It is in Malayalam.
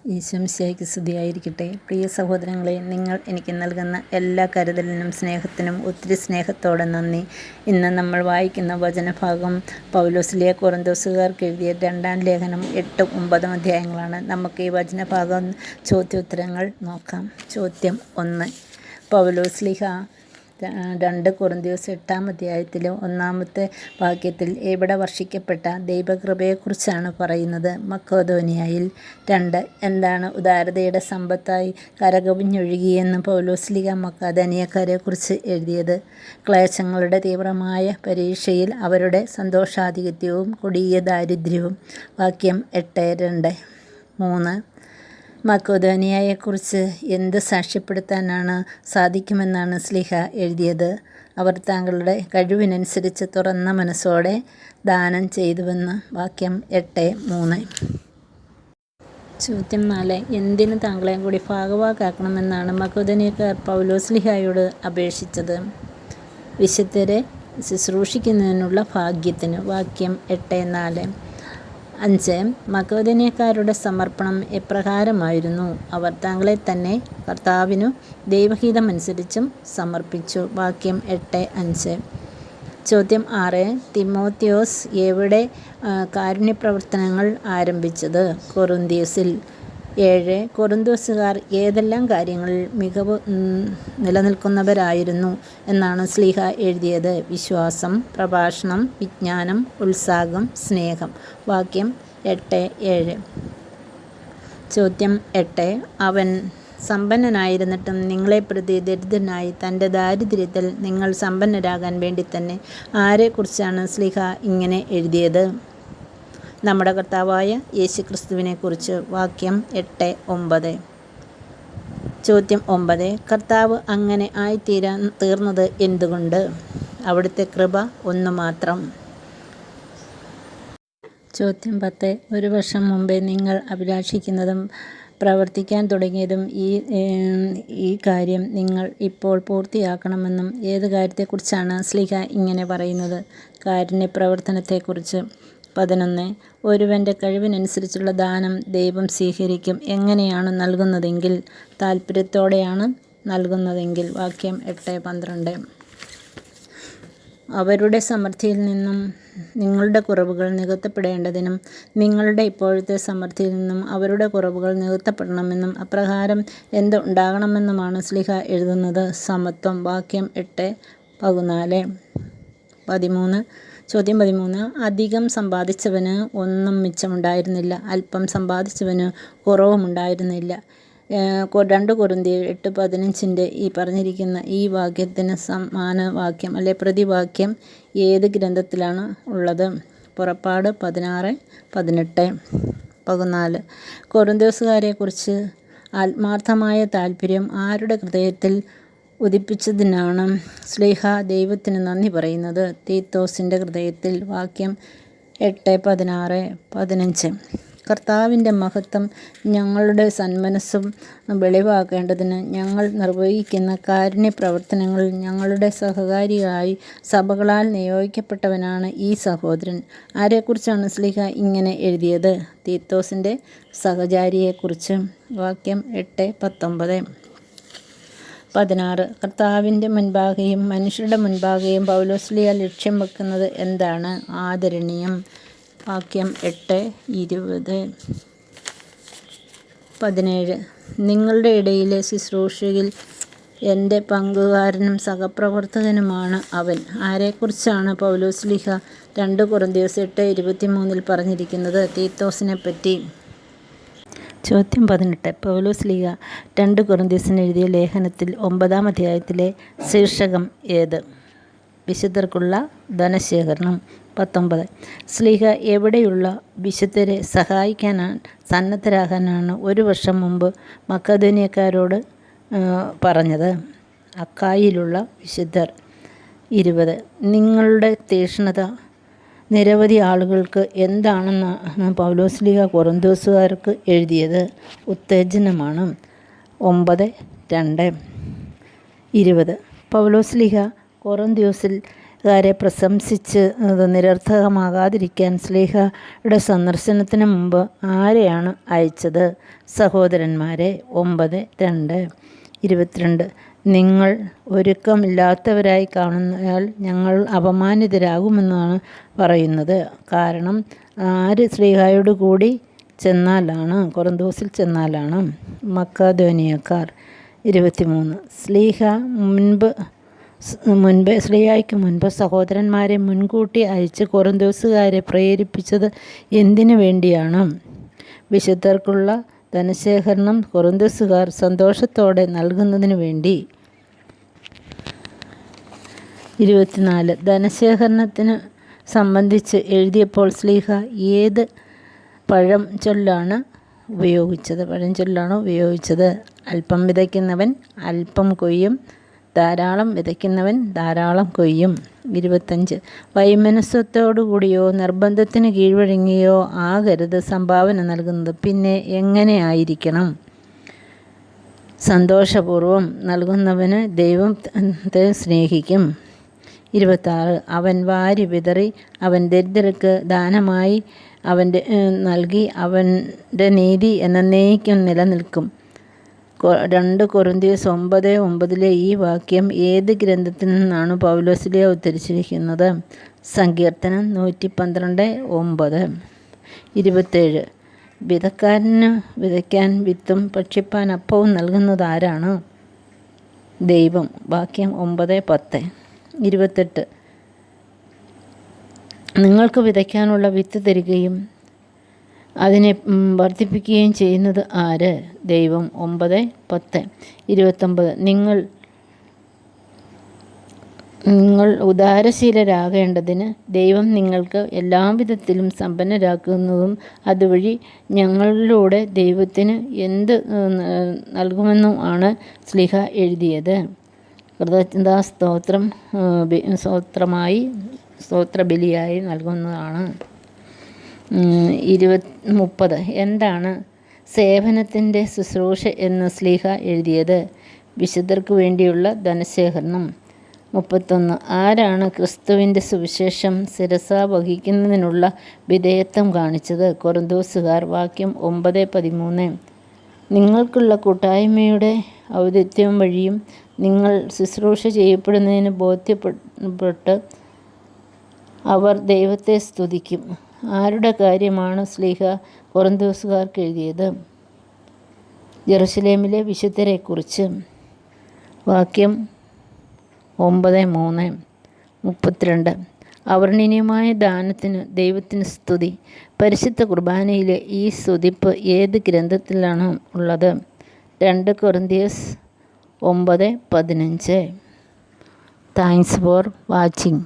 ഈശോമിശിഹായ്ക്ക് സ്തുതിയായിരിക്കട്ടെ. പ്രിയ സഹോദരങ്ങളെ, നിങ്ങൾ എനിക്ക് നൽകുന്ന എല്ലാ കരുതലിനും സ്നേഹത്തിനും ഒത്തിരി സ്നേഹത്തോടെ നന്ദി. ഇന്ന് നമ്മൾ വായിക്കുന്ന വചനഭാഗം പൗലോസിലെ കൊറിന്തോസുകാർക്ക് എഴുതിയ 2-ാം ലേഖനം 8-9 അധ്യായങ്ങളാണ്. നമുക്ക് ഈ വചനഭാഗം ചോദ്യോത്തരങ്ങൾ നോക്കാം. ചോദ്യം 1. പൗലോസ്ലീഹ 2 കൊറിന്തോസ് 8-ാം അധ്യായത്തിലെ 1-ാമത്തെ വാക്യത്തിൽ എവിടെ വർഷിക്കപ്പെട്ട ദൈവകൃപയെക്കുറിച്ചാണ് പറയുന്നത്? മക്കെദോനിയയിൽ. 2. എന്താണ് ഉദാരതയുടെ സമ്പത്തായി കരകവിഞ്ഞൊഴുകിയെന്ന് പൗലോസ്ലീഹ മക്കെദോനിയക്കാരെക്കുറിച്ച് എഴുതിയത്? ക്ലേശങ്ങളുടെ തീവ്രമായ പരീക്ഷയിൽ അവരുടെ സന്തോഷാധിക്യവും കൊടിയ ദാരിദ്ര്യവും. വാക്യം 8-2. 3. മക്കെദോനിയയെക്കുറിച്ച് എന്ത് സാക്ഷ്യപ്പെടുത്താനാണ് സാധിക്കുമെന്നാണ് സ്ലീഹ എഴുതിയത്? അവർ തങ്ങളുടെ കഴിവിനനുസരിച്ച് തുറന്ന മനസ്സോടെ ദാനം ചെയ്തുവെന്ന്. വാക്യം 8-3. ചോദ്യം 4. എന്തിന് താങ്കളെയും കൂടി ഭാഗവാക്കാക്കണമെന്നാണ് മക്കെദോനിയക്കാർ പൗലോസ്ലീഹായോട് അപേക്ഷിച്ചത്? വിശുദ്ധരെ ശുശ്രൂഷിക്കുന്നതിനുള്ള ഭാഗ്യത്തിന്. വാക്യം 8-4. 5. മക്കെദോനിയക്കാരുടെ സമർപ്പണം എപ്രകാരമായിരുന്നു? അവർ തങ്ങളെ തന്നെ കർത്താവിനു ദൈവഹിതമനുസരിച്ചും സമർപ്പിച്ചു. വാക്യം 8-5. ചോദ്യം 6. തിമോത്തിയോസ് എവിടെ കാരുണ്യപ്രവർത്തനങ്ങൾ ആരംഭിച്ചത്? കൊറിന്തോസിൽ. 7. കൊറിന്തോസുകാർ ഏതെല്ലാം കാര്യങ്ങളിൽ മികവ് നിലനിൽക്കുന്നവരായിരുന്നു എന്നാണ് സ്ലീഹ എഴുതിയത്? വിശ്വാസം, പ്രഭാഷണം, വിജ്ഞാനം, ഉത്സാഹം, സ്നേഹം. വാക്യം 8-7. ചോദ്യം 8. അവൻ സമ്പന്നനായിരുന്നിട്ടും നിങ്ങളെ പ്രതി ദരിദ്രനായി തൻ്റെ ദാരിദ്ര്യത്തിൽ നിങ്ങൾ സമ്പന്നരാകാൻ വേണ്ടി തന്നെ ആരെക്കുറിച്ചാണ് സ്ലീഹ ഇങ്ങനെ എഴുതിയത്? നമ്മുടെ കർത്താവായ യേശുക്രിസ്തുവിനെക്കുറിച്ച്. വാക്യം 8-9. ചോദ്യം 9. കർത്താവ് അങ്ങനെ തീർന്നത് എന്തുകൊണ്ട്? അവിടുത്തെ കൃപ ഒന്നു മാത്രം. ചോദ്യം 10. ഒരു വർഷം മുമ്പേ നിങ്ങൾ അഭിലാഷിക്കുന്നതും പ്രവർത്തിക്കാൻ തുടങ്ങിയതും ഈ കാര്യം നിങ്ങൾ ഇപ്പോൾ പൂർത്തിയാക്കണമെന്നും ഏത് കാര്യത്തെക്കുറിച്ചാണ് സ്ലീഹ ഇങ്ങനെ പറയുന്നത്? കാരുണ്യപ്രവർത്തനത്തെക്കുറിച്ച്. 11. ഒരുവൻ്റെ കഴിവിനനുസരിച്ചുള്ള ദാനം ദൈവം സ്വീകരിക്കും. എങ്ങനെയാണ് നൽകുന്നതെങ്കിൽ? താൽപ്പര്യത്തോടെയാണ് നൽകുന്നതെങ്കിൽ. വാക്യം 8-12. അവരുടെ സമൃദ്ധിയിൽ നിന്നും നിങ്ങളുടെ കുറവുകൾ നികത്തപ്പെടേണ്ടതിനും നിങ്ങളുടെ ഇപ്പോഴത്തെ സമൃദ്ധിയിൽ നിന്നും അവരുടെ കുറവുകൾ നികത്തപ്പെടണമെന്നും അപ്രകാരം എന്ത് ഉണ്ടാകണമെന്നുമാണ് സ്ലീഹ എഴുതുന്നത്? സമത്വം. വാക്യം 8-14. 13. ചോദ്യം 13. അധികം സമ്പാദിച്ചവന് ഒന്നും മിച്ചമുണ്ടായിരുന്നില്ല, അല്പം സമ്പാദിച്ചവന് കുറവുമുണ്ടായിരുന്നില്ല. 2 കൊരിന്ത്യർ 8-15 ഈ പറഞ്ഞിരിക്കുന്ന ഈ വാക്യത്തിന് സമാന വാക്യം പ്രതിവാക്യം ഏത് ഗ്രന്ഥത്തിലാണ് ഉള്ളത്? പുറപ്പാട് 16-18. 14. കൊരിന്തോസുകാരെക്കുറിച്ച് ആത്മാർത്ഥമായ താൽപ്പര്യം ആരുടെ ഹൃദയത്തിൽ ഉദിപ്പിച്ചതിനാണ് സ്ലീഹ ദൈവത്തിന് നന്ദി പറയുന്നത്? തീത്തോസിൻ്റെ ഹൃദയത്തിൽ. വാക്യം 8-16-15. കർത്താവിൻ്റെ മഹത്വം ഞങ്ങളുടെ സന്മനസ്സും വെളിവാക്കേണ്ടതിന് ഞങ്ങൾ നിർവഹിക്കുന്ന കാരുണ്യപ്രവർത്തനങ്ങളിൽ ഞങ്ങളുടെ സഹകാരിയായി സഭകളാൽ നിയോഗിക്കപ്പെട്ടവനാണ് ഈ സഹോദരൻ. ആരെക്കുറിച്ചാണ് സ്ലീഹ ഇങ്ങനെ എഴുതിയത്? തീത്തോസിൻ്റെ സഹചാരിയെക്കുറിച്ച്. വാക്യം 8-19. 16. കർത്താവിൻ്റെ മുൻപാകെയും മനുഷ്യരുടെ മുൻപാകെയും പൗലോസ്ലീഹ ലക്ഷ്യം വെക്കുന്നത് എന്താണ്? ആദരണീയം. വാക്യം 8-20. 17. നിങ്ങളുടെ ഇടയിലെ ശുശ്രൂഷയിൽ എൻ്റെ പങ്കുകാരനും സഹപ്രവർത്തകനുമാണ് അവൻ. ആരെക്കുറിച്ചാണ് പൗലോസ്ലീഹ 2 കൊരിന്തോസ് 8-23 പറഞ്ഞിരിക്കുന്നത്? തീത്തോസിനെപ്പറ്റി. ചോദ്യം 18. പൗലോസ്ലീഹ 2 കൊരിന്തോസിന് എഴുതിയ ലേഖനത്തിൽ 9-ാം അധ്യായത്തിലെ ശീർഷകം ഏത്? വിശുദ്ധർക്കുള്ള ധനശേഖരണം. 19. സ്ലീഹ എവിടെയുള്ള വിശുദ്ധരെ സഹായിക്കാൻ സന്നദ്ധരാകാനാണ് ഒരു വർഷം മുമ്പ് മക്കെദോനിയക്കാരോട് പറഞ്ഞത്? അക്കായിലുള്ള വിശുദ്ധർ. 20. നിങ്ങളുടെ തീക്ഷ്ണത നിരവധി ആളുകൾക്ക് എന്താണെന്നാണ് പൗലോസ്ലീഹ കൊറിന്തോസുകാർക്ക് എഴുതിയത്? ഉത്തേജനമാണ്. 9-2. 20. പൗലോസ്ലീഹ കൊറിന്തോസിൽ കാരെ പ്രശംസിച്ച് അത് നിരർത്ഥകമാകാതിരിക്കാൻ ശ്ലീഹയുടെ സന്ദർശനത്തിന് മുമ്പ് ആരെയാണ് അയച്ചത്? സഹോദരന്മാരെ. 9:2-22. നിങ്ങൾ ഒരുക്കമില്ലാത്തവരായി കാണുന്നയാൽ ഞങ്ങൾ അപമാനിതരാകുമെന്നാണ് പറയുന്നത്. കാരണം ആര് ശ്ലീഹായോട് കൂടി ചെന്നാലാണ്? കൊറിന്തോസിൽ ചെന്നാലാണ്. മക്കദോനിയക്കാർ. 23. ശ്ലീഹായ്ക്ക് മുൻപ് സഹോദരന്മാരെ മുൻകൂട്ടി അയച്ച് കൊറിന്തോസുകാരെ പ്രേരിപ്പിച്ചത് എന്തിനു വേണ്ടിയാണ്? വിശുദ്ധർക്കുള്ള ധനശേഖരണം കൊറിന്തോസുകാർ സന്തോഷത്തോടെ നൽകുന്നതിനു വേണ്ടി. 24. ധനശേഖരണത്തിന് സംബന്ധിച്ച് എഴുതിയപ്പോൾ ശ്ലീഹ ഏത് പഴഞ്ചൊല്ലാണ് ഉപയോഗിച്ചത്? അല്പം വിതയ്ക്കുന്നവൻ അല്പം കൊയ്യും, ധാരാളം വിതയ്ക്കുന്നവൻ ധാരാളം കൊയ്യും. 25. വൈമനസ്യത്തോടുകൂടിയോ നിർബന്ധത്തിന് കീഴ്വഴങ്ങിയോ ആകരുത് സംഭാവന നൽകുന്നത്. പിന്നെ എങ്ങനെ ആയിരിക്കണം? സന്തോഷപൂർവ്വം നൽകുന്നവന് ദൈവത്തെ സ്നേഹിക്കും. 26. അവൻ വാരി വിതറി അവൻ ദരിദ്രർക്ക് ദാനമായി അവൻ്റെ നൽകി അവൻ്റെ നീതി എന്നേക്കും നിലനിൽക്കും. 2 കൊറിന്ത്യസ് 9:9 ഈ വാക്യം ഏത് ഗ്രന്ഥത്തിൽ നിന്നാണ് പൗലോസ്ലീഹ ഉദ്ധരിച്ചിരിക്കുന്നത്? സങ്കീർത്തനം 112:9. 27. വിതക്കാരന് വിതയ്ക്കാൻ വിത്തും ഭക്ഷിപ്പാൻ അപ്പവും നൽകുന്നത് ആരാണ്? ദൈവം. വാക്യം 9:10. 28. നിങ്ങൾക്ക് വിതയ്ക്കാനുള്ള വിത്ത് തരികയും അതിനെ വർദ്ധിപ്പിക്കുകയും ചെയ്യുന്നത് ആര്? ദൈവം. 9:10. 29. നിങ്ങൾ ഉദാരശീലരാകേണ്ടതിന് ദൈവം നിങ്ങൾക്ക് എല്ലാവിധത്തിലും സമ്പന്നരാക്കുന്നതും അതുവഴി ഞങ്ങളിലൂടെ ദൈവത്തിന് എന്ത് നൽകുമെന്നും ആണ് ശ്ലീഹ എഴുതിയത്. സ്തോത്രബലിയായി നൽകുന്നതാണ്. 30. എന്താണ് സേവനത്തിൻ്റെ ശുശ്രൂഷ എന്ന് ശ്ലീഹ എഴുതിയത്? വിശുദ്ധർക്ക് വേണ്ടിയുള്ള ധനശേഖരണം. 31. ആരാണ് ക്രിസ്തുവിൻ്റെ സുവിശേഷം ശിരസ വഹിക്കുന്നതിനുള്ള വിധേയത്വം കാണിച്ചത്? കൊറിന്തോസുകാർ. വാക്യം 9:13. നിങ്ങൾക്കുള്ള കൂട്ടായ്മയുടെ ഔദിത്യം വഴിയും നിങ്ങൾ ശുശ്രൂഷ ചെയ്യപ്പെടുന്നതിന് ബോധ്യപ്പെട്ട് അവർ ദൈവത്തെ സ്തുതിക്കും. ആരുടെ കാര്യമാണ് ശ്ലീഹ കൊറിന്തോസുകാർക്ക് എഴുതിയത്? ജെറുസലേമിലെ വിശുദ്ധരെക്കുറിച്ച്. വാക്യം 9:3. 32. അവർണ്ണനീയമായ ദാനത്തിന് ദൈവത്തിന് സ്തുതി. പരിശുദ്ധ കുർബാനയിലെ ഈ സ്തുതിപ്പ് ഏത് ഗ്രന്ഥത്തിലാണ് ഉള്ളത്? 2 കൊറിന്ത്യസ് 9:15. Thanks for watching.